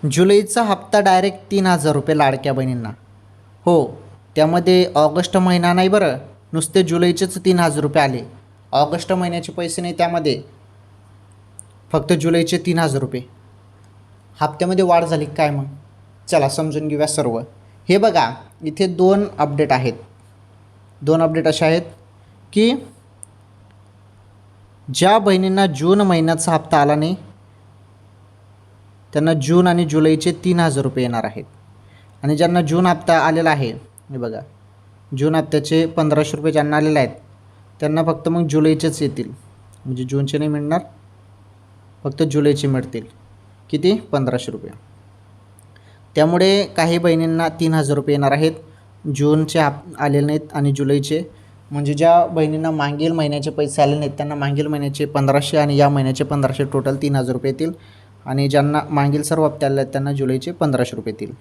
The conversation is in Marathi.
जुलैचा हप्ता डायरेक्ट 3,000 रुपये लाडक्या बहिणींना. हो, त्यामध्ये ऑगस्ट महिना नाही बरं, नुसते जुलैचेच 3,000 रुपये आले. ऑगस्ट महिन्याचे पैसे नाही त्यामध्ये, फक्त जुलैचे 3,000 रुपये. हप्त्यामध्ये वाढ झाली काय मग? चला समजून घेऊया सर्व. हे बघा, इथे 2 अपडेट आहेत. 2 अपडेट असे आहेत की ज्या बहिणींना जून महिन्याचा हप्ता आला नाही त्यांना जून आणि जुलैचे 3,000 रुपये येणार आहेत. आणि ज्यांना जून हप्ता आलेला आहे, हे बघा, जून हप्त्याचे 1,500 रुपये ज्यांना आलेले आहेत त्यांना फक्त मग जुलैचेच येतील. म्हणजे जूनचे नाही मिळणार, फक्त जुलैचे मिळतील. किती? 1,500 रुपये. त्यामुळे काही बहिणींना 3,000 रुपये येणार आहेत. जूनचे आलेले नाहीत आणि जुलैचे, म्हणजे ज्या बहिणींना मागील महिन्याचे पैसे आले नाहीत त्यांना मागील महिन्याचे 1,500 आणि या महिन्याचे 1,500, टोटल 3,000 रुपये येतील. आणि ज्यांना मागील सर्व हप्ते आले आहेत त्यांना जुलैचे 1,500 रुपये येतील.